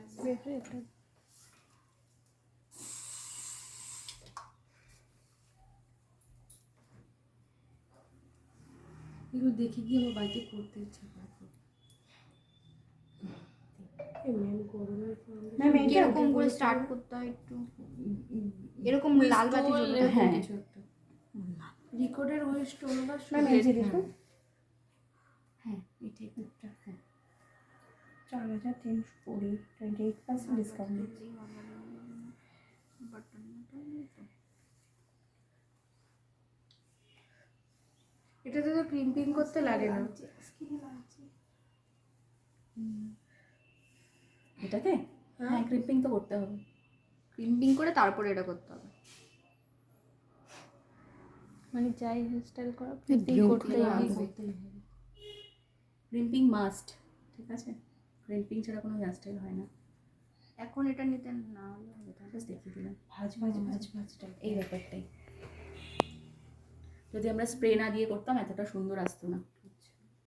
লাগবে। এগুলো দেখে গিয়ে আমার বাড়িতে করতে ইচ্ছা করে। ম্যাম এরকম করে স্টার্ট করতে হয় একটু, এরকম লাল বাতি জ্বলবে। হ্যাঁ কিছু একটা রিকর্ডের ওই স্টোন বা ম্যাম এই যে দেখুন, হ্যাঁ এটাই একটা। হ্যাঁ 4320, 28% ডিসকাউন্ট দিচ্ছি। এটাতে তো ক্রিম্পিং করতে লাগে না। এটাতে হ্যাঁ ক্রিপিং তো করতে হবে। ক্রিম্পিং করে তারপরে এটা করতে হবে। মানে যাই হেয়ারস্টাইল করা করতেই হবে। ক্রিম্পিং মাস্ট, ঠিক আছে? ক্রিম্পিং ছাড়া কোনো হেয়ারস্টাইল হয় না। এখন এটা নিতে না হলে হবে, তাহলে জাস্ট দেখিয়ে দিলাম ভাজ এই ব্যাপারটাই। যদি আমরা স্প্রে না দিয়ে করতাম এতটা সুন্দর আসতো না।